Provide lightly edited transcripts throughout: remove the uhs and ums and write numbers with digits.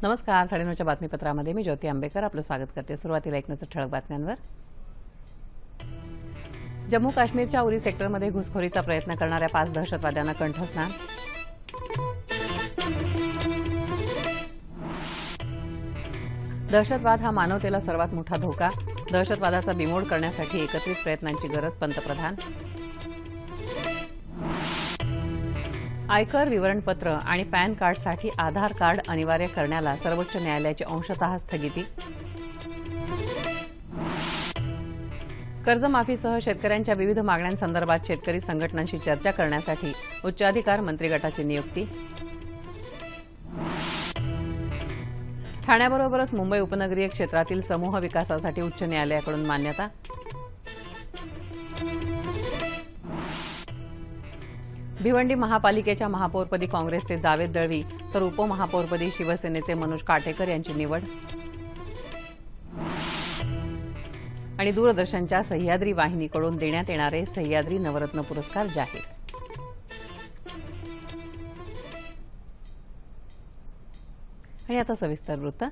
नमस्कार. 9:30च्या बातमीपत्रामध्ये मी ज्योती आंबेकर आपलं स्वागत करते. सुरुवातीला एक नजर ठळक बातम्यांवर. जम्मू काश्मीरच्या उरी सेक्टरमध्ये घुसखोरीचा प्रयत्न करणाऱ्या 5 दहशतवाद्यांना कंठस्नान. दहशतवाद हा मानवतेला सर्वात मोठा धोका. दहशतवादाचा बिमोड करण्यासाठी एकत्रित प्रयत्नांची गरज पंतप्रधान. आयकर विवरणपत्र आणि पॅन कार्डसाठी आधार कार्ड अनिवार्य करण्याला सर्वोच्च न्यायालयाची अंशतः स्थगिती. कर्जमाफीसह शेतकऱ्यांच्या विविध मागण्यांसंदर्भात शेतकरी संघटनांशी चर्चा करण्यासाठी उच्चाधिकार मंत्रिगटाची नियुक्ती. ठाण्याबरोबरच मुंबई उपनगरीय क्षेत्रातील समूह विकासासाठी उच्च न्यायालयाकडून मान्यता. भिवंडी महापालिकेच्या महापौरपदी काँग्रेसचे जावेद दळवी तर उपमहापौरपदी शिवसेनेचे मनोज काटेकर यांची निवड. आणि दूरदर्शनच्या सह्याद्री वाहिनीकडून देण्यात येणारे सह्याद्री नवरत्न पुरस्कार जाहीर. आणि आता सविस्तर वृत्त.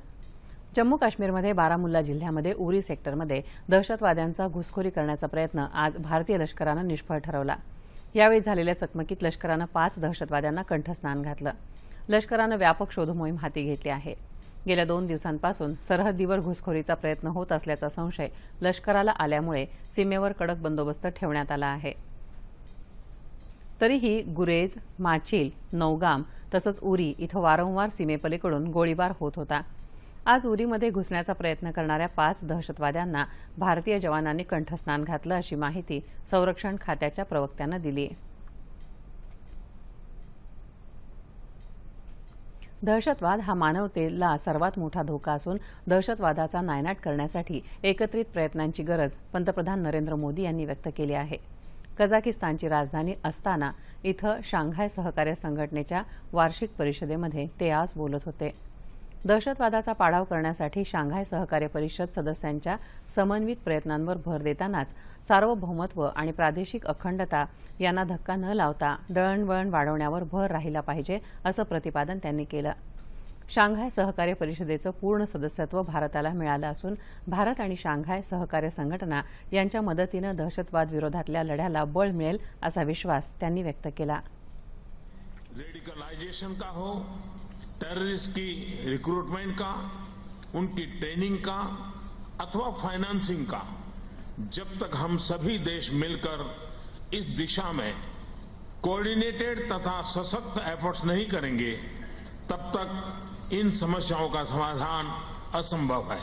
जम्मू काश्मीरमध्ये बारामुल्ला जिल्ह्यामध्ये उरी सेक्टरमध्ये दहशतवाद्यांचा घुसखोरी करण्याचा प्रयत्न आज भारतीय लष्करानं निष्फळ ठरवला. यावेळी झालेल्या चकमकीत लष्करानं 5 दहशतवाद्यांना कंठस्नान घातलं. लष्करानं व्यापक शोधमोहीम हाती घेतली आहे. गेल्या 2 दिवसांपासून सरहद्दीवर घुसखोरीचा प्रयत्न होत असल्याचा संशय लष्कराला आल्यामुळे सीमेवर कडक बंदोबस्त ठेवण्यात आला आहे. तरीही गुरेज, माचिल, नौगाम तसंच उरी इथं वारंवार सीमेपलीकडून गोळीबार होत होता. आज उरीमध्ये घुसण्याचा प्रयत्न करणाऱ्या 5 दहशतवाद्यांना भारतीय जवानांनी कंठस्नान घातलं अशी माहिती संरक्षण खात्याच्या प्रवक्त्यानं दिली. दहशतवाद हा मानवतेला सर्वात मोठा धोका असून दहशतवादाचा नायनाट करण्यासाठी एकत्रित प्रयत्नांची गरज पंतप्रधान नरेंद्र मोदी यांनी व्यक्त केली आहे. कझाकिस्तानची राजधानी अस्ताना इथं शांघाय सहकार्य संघटनेच्या वार्षिक परिषदेमध्ये ते आज बोलत होते. दहशतवादाचा पाडाव करण्यासाठी शांघाय सहकार्य परिषद सदस्यांच्या समन्वित प्रयत्नांवर भर देतानाच सार्वभौमत्व आणि प्रादेशिक अखंडता यांना धक्का न लावता दळणवळण वाढवण्यावर भर राहिला पाहिजे असं प्रतिपादन त्यांनी केलं. शांघाय सहकार्य परिषदेचं पूर्ण सदस्यत्व भारताला मिळालं असून भारत आणि शांघाय सहकार्य संघटना यांच्या मदतीनं दहशतवाद विरोधातल्या लढ्याला बळ मिळेल असा विश्वास त्यांनी व्यक्त केला. रेडिकलाइजेशन का हो, टेररिस्ट की रिक्रूटमेंट का, उनकी ट्रेनिंग का अथवा फाइनेंसिंग का, जब तक हम सभी देश मिलकर इस दिशा में कोऑर्डिनेटेड तथा सशक्त एफर्ट्स नहीं करेंगे तब तक इन समस्याओं का समाधान असंभव है.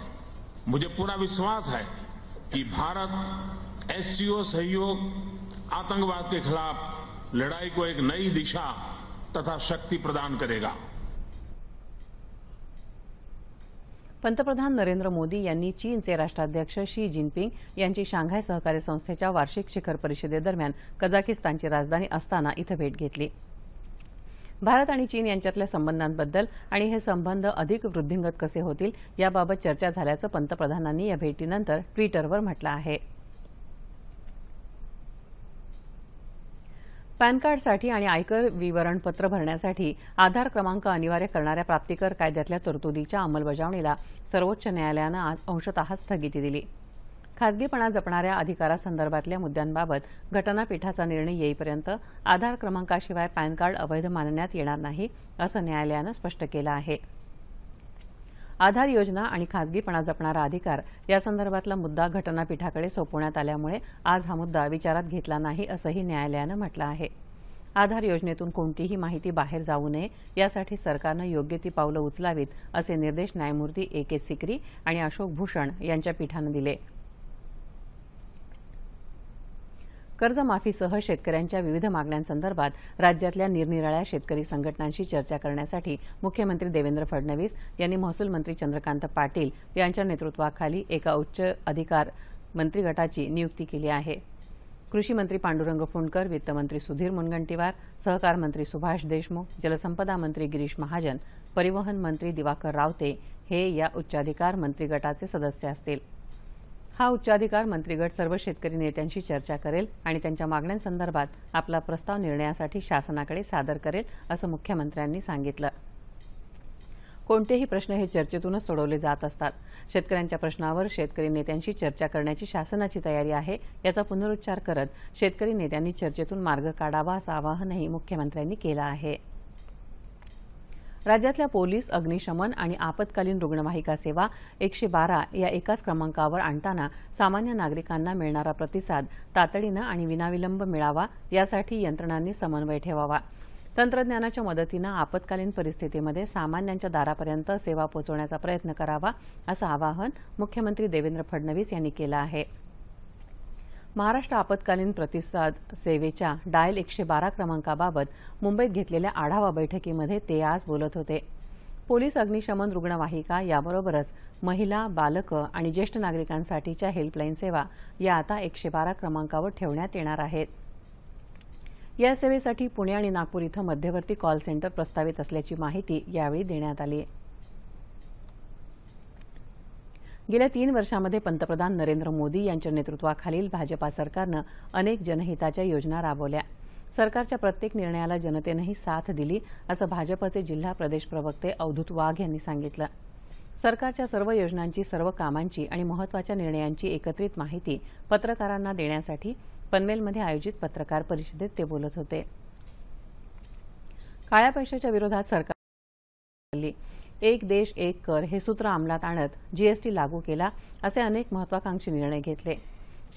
मुझे पूरा विश्वास है कि भारत एससीओ सहयोग आतंकवाद के खिलाफ लड़ाई को एक नई दिशा तथा शक्ति प्रदान करेगा. पंतप्रधान नरेंद्र मोदी यांनी चीनचे राष्ट्राध्यक्ष शी जिनपिंग यांची शांघाय सहकार्य संस्थेच्या वार्षिक शिखर परिषदेदरम्यान कझाकिस्तानची राजधानी अस्ताना इथं भेट घेतली. भारत आणि चीन यांच्यातल्या संबंधांबद्दल आणि हे संबंध अधिक वृद्धिंगत कसे होतील याबाबत चर्चा झाल्याचं पंतप्रधानांनी या भेटीनंतर ट्विटरवर म्हटलं आहे. पॅन कार्डसाठी आणि आयकर विवरणपत्र भरण्यासाठी आधार क्रमांक अनिवार्य करणाऱ्या प्राप्तिकर कायद्यातल्या तरतुदीच्या अंमलबजावणीला सर्वोच्च न्यायालयानं आज अंशतः स्थगिती दिली. खासगीपणा जपणाऱ्या अधिकारासंदर्भातल्या मुद्द्यांबाबत घटनापीठाचा निर्णय येईपर्यंत आधार क्रमांकाशिवाय पॅन कार्ड अवैध मानण्यात येणार नाही असं न्यायालयानं स्पष्ट केलं आहे. आधार योजना आणि खासगीपणा जपणारा अधिकार यासंदर्भातला मुद्दा घटनापीठाकडे सोपवण्यात आल्यामुळे आज हा मुद्दा विचारात घेतला नाही असंही न्यायालयानं म्हटलं आहे. आधार योजनेतून कोणतीही माहिती बाहेर जाऊ नये यासाठी सरकारनं योग्य ती पावलं उचलावीत असे निर्देश न्यायमूर्ती A.K. सिकरी आणि अशोक भूषण यांच्या पीठानं दिले. कर्जमाफीसह शेतकऱ्यांच्या विविध मागण्यांसंदर्भात राज्यातल्या निरनिराळ्या शेतकरी संघटनांशी चर्चा करण्यासाठी मुख्यमंत्री देवेंद्र फडणवीस यांनी महसूल मंत्री चंद्रकांत पाटील यांच्या नेतृत्वाखाली एका उच्च अधिकार मंत्रिगटाची नियुक्ती केली आहे. कृषी मंत्री पांडुरंग फुंडकर, वित्तमंत्री सुधीर मुनगंटीवार, सहकार मंत्री सुभाष देशमुख, जलसंपदा मंत्री गिरीश महाजन, परिवहन मंत्री दिवाकर रावते हे या उच्चाधिकार मंत्रिगटाचे सदस्य असतील. हा उच्चाधिकार मंत्रिगट सर्व शेतकरी नेत्यांशी चर्चा करेल आणि त्यांच्या मागण्यांसंदर्भात आपला प्रस्ताव निर्णयासाठी शासनाकडे सादर करेल असं मुख्यमंत्र्यांनी सांगितलं. कोणतेही प्रश्न हे चर्चेतूनच सोडवले जात असतात. शेतकऱ्यांच्या प्रश्नावर शेतकरी नेत्यांशी चर्चा करण्याची शासनाची तयारी आहे, याचा पुनरुच्चार करत शेतकरी नेत्यांनी चर्चेतून मार्ग काढावा असं आवाहनही मुख्यमंत्र्यांनी केलं आहे. राज्यातल्या पोलीस, अग्निशमन आणि आपत्कालीन रुग्णवाहिका सेवा 112 या एकाच क्रमांकावर आणताना सामान्य नागरिकांना मिळणारा प्रतिसाद तातडीनं आणि विनाविलंब मिळावा, यासाठी यंत्रणांनी समन्वय ठेवावा. तंत्रज्ञानाच्या मदतीनं आपत्कालीन परिस्थितीमध्ये सामान्यांच्या दारापर्यंत सेवा पोहोचवण्याचा प्रयत्न करावा, असं आवाहन मुख्यमंत्री देवेंद्र फडणवीस यांनी केलं आहे. महाराष्ट्र आपत्कालीन प्रतिसाद सेवेच्या डायल 112 क्रमांकाबाबत मुंबईत घेतलेल्या आढावा बैठकीमध्ये ते आज बोलत होते. पोलीस, अग्निशमन, रुग्णवाहिका याबरोबरच महिला, बालकं आणि ज्येष्ठ नागरिकांसाठीच्या हेल्पलाईन सेवा या आता 112 क्रमांकावर ठेवण्यात येणार आहेत. या सेवेसाठी पुणे आणि नागपूर इथं मध्यवर्ती कॉल सेंटर प्रस्तावित असल्याची माहिती यावेळी देण्यात आली. गेल्या 3 वर्षांमध्ये पंतप्रधान नरेंद्र मोदी यांच्या नेतृत्वाखालील भाजपा सरकारनं अनेक जनहिताच्या योजना राबवल्या. सरकारच्या प्रत्येक निर्णयाला जनतेनंही साथ दिली, असं भाजपचे जिल्हा प्रदेश प्रवक्ते अवधूत वाघ यांनी सांगितलं. सरकारच्या सर्व योजनांची, सर्व कामांची आणि महत्त्वाच्या निर्णयांची एकत्रित माहिती पत्रकारांना देण्यासाठी पनवेलमध्ये आयोजित पत्रकार परिषदेत ते बोलत होते. काळ्या पैशाच्या विरोधात सरकार एक देश एक कर हे सूत्र अंमलात आणत जीएसटी लागू केला, असे अनेक महत्त्वाकांक्षी निर्णय घेतले.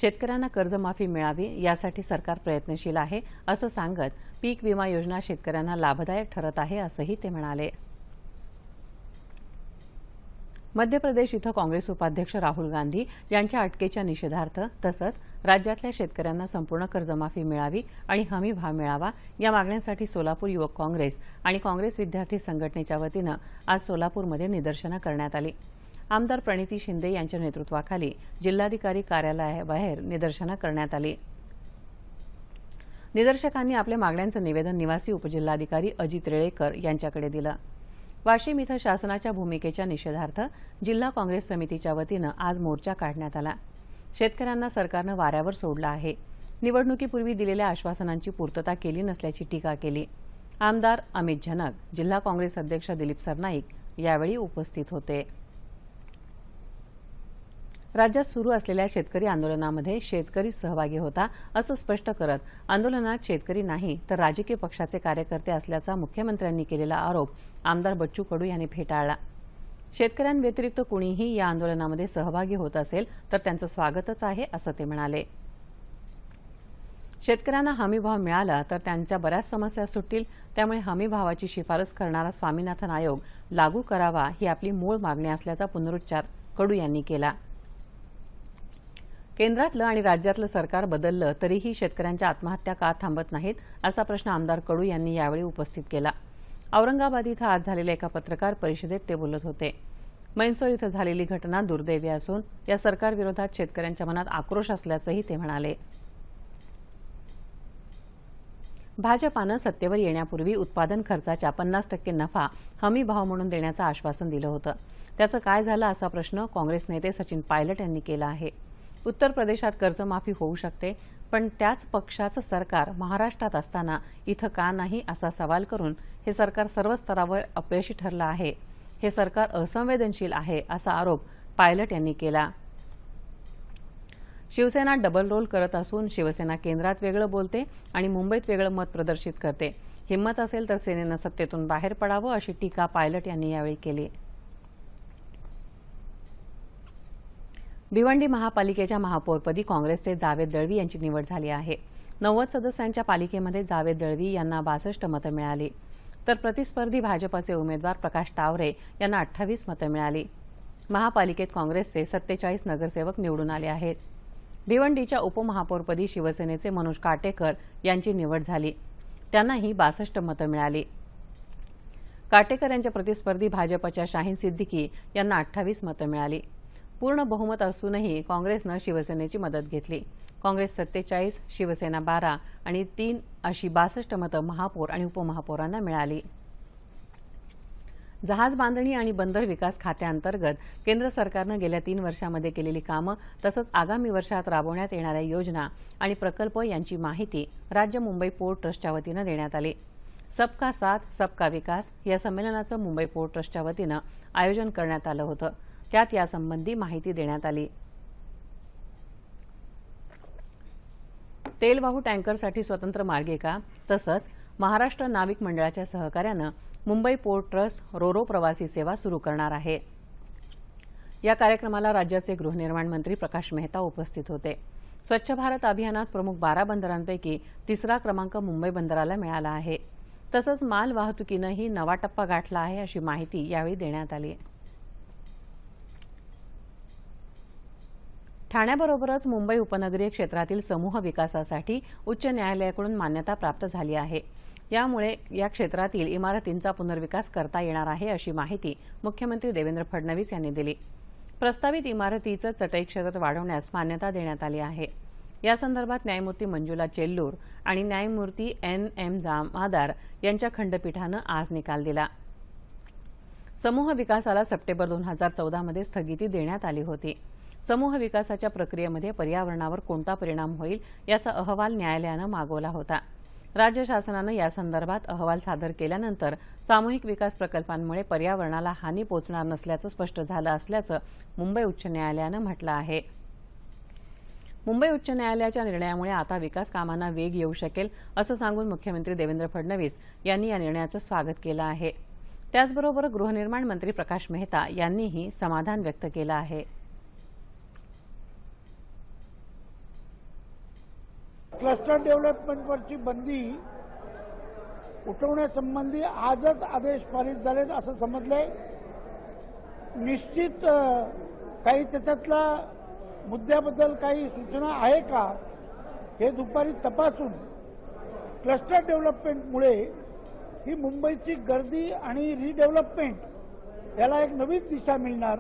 शेतकऱ्यांना कर्जमाफी मिळावी यासाठी सरकार प्रयत्नशील आहे, असं सांगत पीक विमा योजना शेतकऱ्यांना लाभदायक ठरत आहे, असंही ते म्हणाले. मध्य प्रदेश इथं काँग्रेस उपाध्यक्ष राहुल गांधी यांच्या अटकेच्या निषेधार्थ तसंच राज्यातल्या शेतकऱ्यांना संपूर्ण कर्जमाफी मिळावी आणि हमी भाव मिळावा या मागण्यांसाठी सोलापूर युवक काँग्रेस आणि काँग्रेस विद्यार्थी संघटनेच्या वतीनं आज सोलापूरमध्ये निदर्शनं करण्यात आली. आमदार प्रणिती शिंदे यांच्या नेतृत्वाखाली जिल्हाधिकारी कार्यालयाबाहेर निदर्शनं करण्यात आली. निदर्शकांनी आपल्या मागण्यांचं निवेदन निवासी उपजिल्हाधिकारी अजित रेळेकर यांच्याकडे दिलं. वाशिम इथं शासनाच्या भूमिकेच्या निषेधार्थ जिल्हा काँग्रेस समितीच्या वतीनं आज मोर्चा काढण्यात आला. शेतकऱ्यांना सरकारनं वाऱ्यावर सोडलं आहे. निवडणुकीपूर्वी दिलेल्या आश्वासनांची पूर्तता केली नसल्याची टीका केली. आमदार अमित झनक, जिल्हा काँग्रेस अध्यक्ष दिलीप सरनाईक यावेळी उपस्थित होते. राज्यात सुरू असलेल्या शेतकरी आंदोलनामध्ये शेतकरी सहभागी होता, असं स्पष्ट करत आंदोलनात शेतकरी नाही तर राजकीय पक्षाचे कार्यकर्ते असल्याचा मुख्यमंत्र्यांनी केलेला आरोप आमदार बच्चू कडू यांनी फेटाळला. शेतकऱ्यांव्यतिरिक्त कुणीही या आंदोलनामध्ये सहभागी होत असेल तर त्यांचं स्वागतच आहे, असं ते म्हणाले. शेतकऱ्यांना हमीभाव मिळाला तर त्यांच्या बऱ्याच समस्या सुटतील, त्यामुळे हमीभावाची शिफारस करणारा स्वामीनाथन आयोग लागू करावा ही आपली मूळ मागणी असल्याचा पुनरुच्चार कडू यांनी केला. केंद्रातलं आणि राज्यातलं सरकार बदललं तरीही शेतकऱ्यांच्या आत्महत्या का थांबत नाहीत, असा प्रश्न आमदार कडू यांनी यावेळी उपस्थित केला. औरंगाबाद इथं आज झालेल्या एका पत्रकार परिषदेत ते बोलत होते. मैनसोर इथं झालेली घटना दुर्दैवी असून या सरकारविरोधात शेतकऱ्यांच्या मनात आक्रोश असल्याचंही ते म्हणाले. भाजपानं सत्तेवर येण्यापूर्वी उत्पादन खर्चाच्या 50% नफा हमी भाव म्हणून देण्याचं आश्वासन दिलं होतं. त्याचं काय झालं असा प्रश्न काँग्रेस नेते सचिन पायलट यांनी केला आहे. उत्तर प्रदेशात कर्जमाफी होऊ शकते, पण त्याच पक्षाचं सरकार महाराष्ट्रात असताना इथं का नाही असा सवाल करून हे सरकार सर्व स्तरावर अपयशी ठरलं आहे, हे सरकार असंवेदनशील आहे असा आरोप पायलट यांनी केला. शिवसेना डबल रोल करत असून शिवसेना केंद्रात वेगळं बोलते आणि मुंबईत वेगळं मत प्रदर्शित करते. हिंमत असेल तर सेनेनं सत्तेतून बाहेर पडावं, अशी टीका पायलट यांनी यावेळी केली. भिवंडी महापालिकेच्या महापौरपदी काँग्रेसचे जावेद दळवी यांची निवड झाली आहे. 90 सदस्यांच्या पालिकेमध्ये जावेद दळवी यांना 62 मतं मिळाली, तर प्रतिस्पर्धी भाजपाचे उमेदवार प्रकाश टावरे यांना 28 मतं मिळाली. महापालिकेत काँग्रेसचे 47 नगरसेवक निवडून आले आहेत. भिवंडीच्या उपमहापौरपदी शिवसेनेचे मनोज काटेकर यांची निवड झाली, त्यांनाही 62 मतं मिळाली. काटेकर यांच्या प्रतिस्पर्धी भाजपच्या शाहीन सिद्दीकी यांना 28 मतं मिळाली. पूर्ण बहुमत असूनही काँग्रेसनं शिवसेनेची मदत घेतली. काँग्रेस 47, शिवसेना 12 आणि 3 अशी 62 मतं महापौर आणि उपमहापौरांना मिळाली. जहाज बांधणी आणि बंदर विकास खात्याअंतर्गत केंद्र सरकारनं गेल्या 3 वर्षांमध्ये केलेली कामं तसंच आगामी वर्षात राबवण्यात येणाऱ्या योजना आणि प्रकल्प यांची माहिती राज्य मुंबई पोर्ट ट्रस्टच्या वतीनं देण्यात आली. सबका साथ सबका विकास या संमेलनाचं मुंबई पोर्ट ट्रस्टच्या वतीनं आयोजन करण्यात आलं होतं. त्यात यासंबंधी माहिती देण्यात आली. तेलवाहू टँकरसाठी स्वतंत्र मार्गिका तसंच महाराष्ट्र नाविक मंडळाच्या सहकार्यानं मुंबई पोर्ट ट्रस्ट रोरो प्रवासी सेवा सुरू करणार आहे. या कार्यक्रमाला राज्याचे गृहनिर्माण मंत्री प्रकाश मेहता उपस्थित होते. स्वच्छ भारत अभियानात प्रमुख 12 बंदरांपैकी 3रा क्रमांक मुंबई बंदराला मिळाला आहे. तसंच माल वाहतुकीनंही नवा टप्पा गाठला आहे अशी माहिती यावेळी देण्यात आली. ठाण्याबरोबरच मुंबई उपनगरीय क्षेत्रातील समूह विकासासाठी उच्च न्यायालयाकडून मान्यता प्राप्त झाली आहे. यामुळे या क्षेत्रातील इमारतींचा पुनर्विकास करता येणार आहे अशी माहिती मुख्यमंत्री देवेंद्र फडणवीस यांनी दिली. प्रस्तावित इमारतीचं चटई क्षेत्र वाढवण्यास मान्यता देण्यात आली आहे. यासंदर्भात न्यायमूर्ती मंजुला चेल्लूर आणि न्यायमूर्ती NM जामदार यांच्या खंडपीठानं आज निकाल दिला. समूह विकासाला सप्टेंबर 2014 मध्ये स्थगिती देण्यात आली होती. समूह विकासाच्या प्रक्रियेमध्ये पर्यावरणावर कोणता परिणाम होईल याचा अहवाल न्यायालयानं मागवला होता. राज्य शासनानं यासंदर्भात अहवाल सादर केल्यानंतर सामूहिक विकास प्रकल्पांमुळे पर्यावरणाला हानी पोचणार नसल्याचं स्पष्ट झालं असल्याचं मुंबई उच्च न्यायालयानं म्हटलं आहे. मुंबई उच्च न्यायालयाच्या निर्णयामुळे आता विकास कामांना वेग येऊ शकेल असं सांगून मुख्यमंत्री देवेंद्र फडणवीस यांनी या निर्णयाचं स्वागत केलं आहे. त्याचबरोबर गृहनिर्माण मंत्री प्रकाश मेहता यांनीही समाधान व्यक्त केलं आहे. क्लस्टर डेव्हलपमेंटवरची बंदी उठवण्यासंबंधी आजच आदेश पारित झालेत असं समजलंय. निश्चित काही त्याच्यातला मुद्द्याबद्दल काही सूचना आहे का हे दुपारी तपासून क्लस्टर डेव्हलपमेंटमुळे ही मुंबईची गर्दी आणि रिडेव्हलपमेंट याला एक नवीन दिशा मिळणार.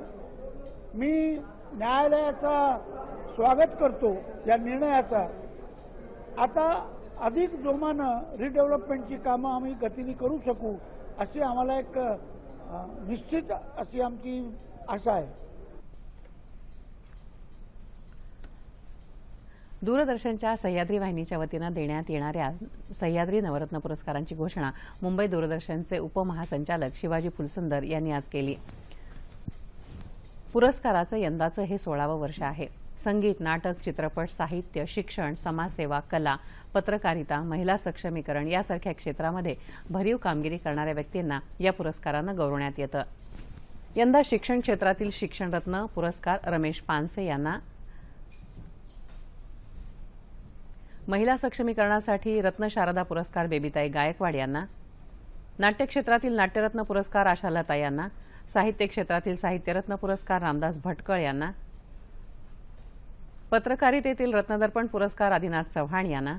मी न्यायालयाचा स्वागत करतो या निर्णयाचा. आता अधिक जोमानं रिडेव्हलपमेंटची कामं आम्ही गतीने करू शकू अशी आम्हाला एक निश्चित अशी आमची आशा आहे. दूरदर्शनच्या सह्याद्री वाहिनीच्या वतीनं देण्यात येणाऱ्या सह्याद्री नवरत्न पुरस्कारांची घोषणा मुंबई दूरदर्शनचे उपमहासंचालक शिवाजी फुलसुंदर यांनी आज केली. पुरस्काराचं यंदाचं हे 16वं वर्ष आहे. संगीत, नाटक, चित्रपट, साहित्य, शिक्षण, समाजसेवा, कला, पत्रकारिता, महिला सक्षमीकरण यासारख्या क्षेत्रामध्ये भरीव कामगिरी करणाऱ्या व्यक्तींना या पुरस्कारानं गौरवण्यात येतं. यंदा शिक्षण क्षेत्रातील शिक्षणरत्न पुरस्कार रमेश पानसे यांना, महिला सक्षमीकरणासाठी रत्न शारदा पुरस्कार बेबीताई गायकवाड यांना, नाट्य क्षेत्रातील नाट्यरत्न पुरस्कार आशालता यांना, साहित्य क्षेत्रातील साहित्यरत्न पुरस्कार रामदास भटकळ यांना, पत्रकारितेतील रत्नदर्पण पुरस्कार आदिनाथ चव्हाण यांना,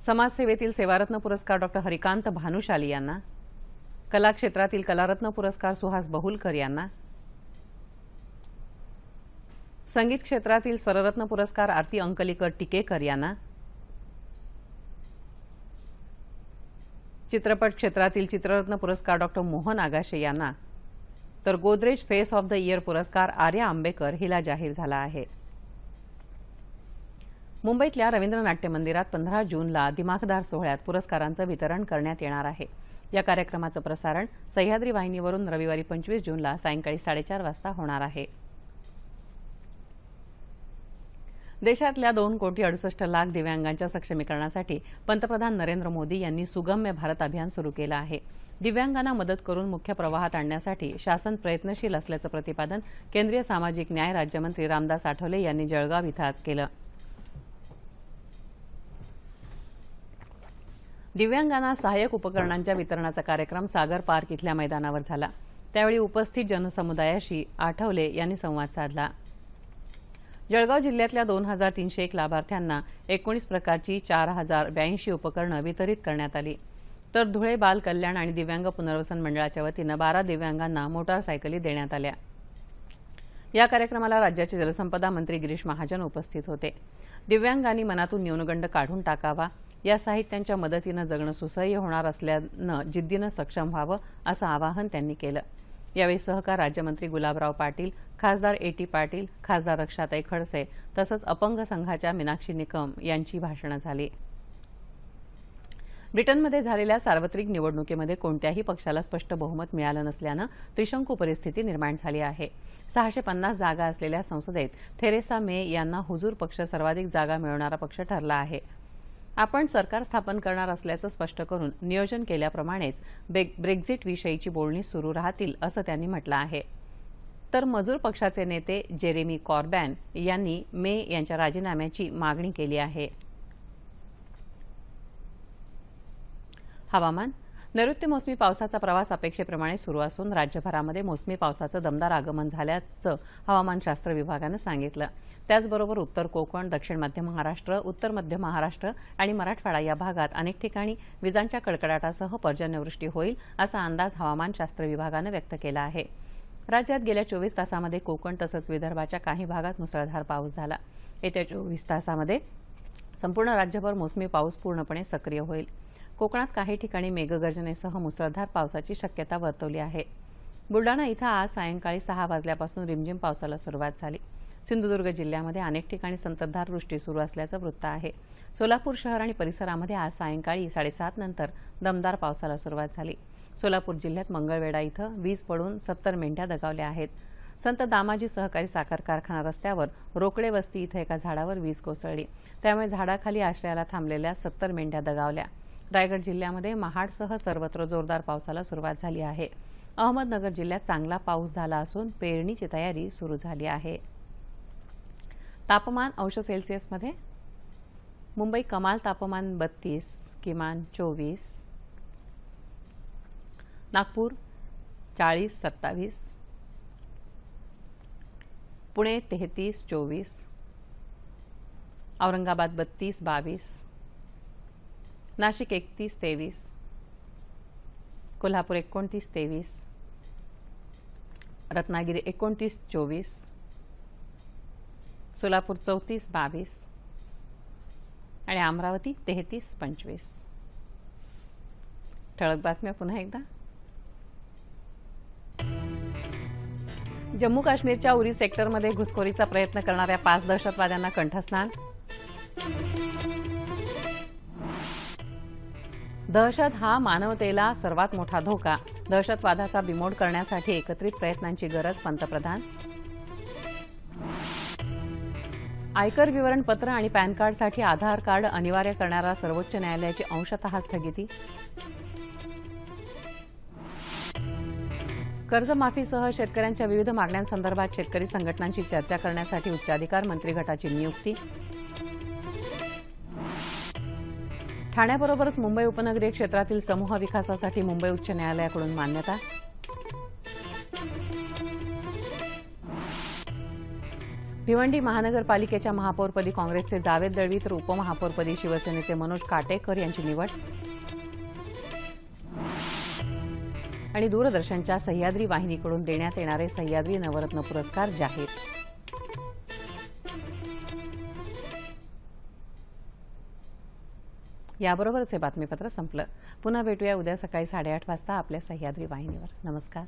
समाजसेवेतील सेवारत्न पुरस्कार डॉ हरिकांत भानुशाली यांना, कला क्षेत्रातील कलारत्न पुरस्कार सुहास बहुलकर यांना, संगीत क्षेत्रातील स्वररत्न पुरस्कार आरती अंकलिकर टिकेकर यांना, चित्रपट क्षेत्रातील चित्ररत्न पुरस्कार डॉ मोहन आगाशे यांना, तर Godrej face of the year पुरस्कार आर्या आंबेकर हिला जाहीर झाला आहे. मुंबईतल्या रवींद्र नाट्य मंदिरात 15 जूनला दिमाखदार सोहळ्यात पुरस्कारांचं वितरण करण्यात येणार आहे. या कार्यक्रमाचं प्रसारण सह्याद्री वाहिनीवरून रविवारी 25 जूनला सायंकाळी 4:30 वाजता होणार आहे. देशातल्या 2,68,00,000 दिव्यांगांच्या सक्षमीकरणासाठी पंतप्रधान नरेंद्र मोदी यांनी सुगम्य भारत अभियान सुरू केलं आहे. दिव्यांगांना मदत करून मुख्य प्रवाहात आणण्यासाठी शासन प्रयत्नशील असल्याचं प्रतिपादन केंद्रीय सामाजिक न्याय राज्यमंत्री रामदास आठवले यांनी जळगाव इथं आज केलं. दिव्यांगांना सहाय्यक उपकरणांच्या वितरणाचा कार्यक्रम सागर पार्क इथल्या मैदानावर झाला. त्यावेळी उपस्थित जनसमुदायाशी आठवले यांनी संवाद साधला. जळगाव जिल्ह्यातल्या 2,301 लाभार्थ्यांना 19 प्रकारची 4,082 उपकरणं वितरित करण्यात आली. तर धुळे बाल कल्याण आणि दिव्यांग पुनर्वसन मंडळाच्या वतीनं 12 दिव्यांगांना मोटारसायकली देण्यात आल्या. या कार्यक्रमाला राज्याचे जलसंपदा मंत्री गिरीश महाजन उपस्थित होते. दिव्यांगांनी मनातून न्यूनगंड काढून टाकावा, या साहित्यांच्या मदतीनं जगणं सुसह्य होणार असल्यानं जिद्दीनं सक्षम व्हावं असं आवाहन त्यांनी केलं. यावेळी सहकार राज्यमंत्री गुलाबराव पाटील, खासदार A.T. पाटील, खासदार रक्षाताई खडसे तसंच अपंग संघाच्या मीनाक्षी निकम यांची भाषणं झाली. ब्रिटनमध्ये झालेल्या सार्वत्रिक निवडणुकीमध्ये कोणत्याही पक्षाला स्पष्ट बहुमत मिळालं नसल्यानं त्रिशंकू परिस्थिती निर्माण झाली आहे. 650 जागा असलेल्या संसदेत थेरेसा मे यांना हुजूर पक्ष सर्वाधिक जागा मिळवणारा पक्ष ठरला आहे. आपण सरकार स्थापन करणार असल्याचं स्पष्ट करून नियोजन केल्याप्रमाणेच ब्रेक्झिटविषयीची बोलणी सुरू राहतील असं त्यांनी म्हटलं आहे. तर मजूर पक्षाचे नेते जेरेमी कॉर्बॅन यांनी मे यांच्या राजीनाम्याची मागणी केली आहे. हवामान. नैऋत्य मोसमी पावसाचा प्रवास अपेक्षेप्रमाणे सुरू असून राज्यभरामध्ये मोसमी पावसाचं दमदार आगमन झाल्याचं हवामानशास्त्र विभागानं सांगितलं. त्याचबरोबर उत्तर कोकण, दक्षिण मध्य महाराष्ट्र, उत्तर मध्य महाराष्ट्र आणि मराठवाडा या भागात अनेक ठिकाणी विजांच्या कडकडाटासह पर्जन्यवृष्टी होईल असा अंदाज हवामानशास्त्र विभागानं व्यक्त केला आहे. राज्यात गेल्या 24 तासांमध्ये कोकण तसंच विदर्भाच्या काही भागात मुसळधार पाऊस झाला. येत्या 24 तासांमध्ये संपूर्ण राज्यभर मोसमी पाऊस पूर्णपणे सक्रिय होईल. कोकणात काही ठिकाणी मेघगर्जनेसह मुसळधार पावसाची शक्यता वर्तवली आहे. बुलडाणा इथं आज सायंकाळी 6 वाजल्यापासून रिमझिम पावसाला सुरुवात झाली. सिंधुदुर्ग जिल्ह्यामध्ये अनेक ठिकाणी संततधार वृष्टी सुरू असल्याचं वृत्त आहे. सोलापूर शहर आणि परिसरामध्ये आज सायंकाळी 7:30 नंतर दमदार पावसाला सुरुवात झाली. सोलापूर जिल्ह्यात मंगळवेढा इथं वीज पडून 70 मेंढ्या दगावल्या आहेत. संत दामाजी सहकारी साखर कारखाना रस्त्यावर रोकडे वस्ती इथं एका झाडावर वीज कोसळली. त्यामुळे झाडाखाली आश्रयाला थांबलेल्या 70 मेंढ्या दगावल्या. रायगड जिल्ह्यामध्ये महाडसह सर्वत्र जोरदार पावसाला सुरुवात झाली आहे. अहमदनगर जिल्ह्यात चांगला पाऊस झाला असून पेरणीची तयारी सुरू झाली आहे. तापमान अंश सेल्सिअसमध्ये मुंबई कमाल तापमान 32, किमान 24, नागपूर 40-27, पुणे 33-24, औरंगाबाद 32-22, नाशिक 31-23, कोल्हापूर 29-23, रत्नागिरी 29-24, सोलापूर 34-22 आणि अमरावती 33-25. ठळक बातम्या पुन्हा एकदा. जम्मू काश्मीरच्या उरी सेक्टरमध्ये घुसखोरीचा प्रयत्न करणाऱ्या 5 दहशतवाद्यांना कंठस्नान. दहशत हा मानवतेला सर्वात मोठा धोका. दहशतवादाचा बिमोड करण्यासाठी एकत्रित प्रयत्नांची गरज पंतप्रधान. आयकर विवरणपत्र आणि पॅन कार्डसाठी आधार कार्ड अनिवार्य करणारा सर्वोच्च न्यायालयाची अंशतः स्थगिती. कर्जमाफीसह शेतकऱ्यांच्या विविध मागण्यांसंदर्भात शेतकरी संघटनांशी चर्चा करण्यासाठी उच्चाधिकार मंत्री गटाची नियुक्ती. ठाण्याबरोबरच मुंबई उपनगरीय क्षेत्रातील समूह विकासासाठी मुंबई उच्च न्यायालयाकडून मान्यता. भिवंडी महानगरपालिकेच्या महापौरपदी काँग्रेसचे जावेद दळवी तर उपमहापौरपदी शिवसेनेचे मनोज काटेकर यांची निवड. आणि दूरदर्शनच्या सह्याद्री वाहिनीकडून देण्यात येणारे सह्याद्री नवरत्न पुरस्कार जाहीर. याबरोबरच हे बातमीपत्र संपलं. पुन्हा भेटूया उद्या सकाळी 8:30 वाजता आपल्या सह्याद्री वाहिनीवर. नमस्कार.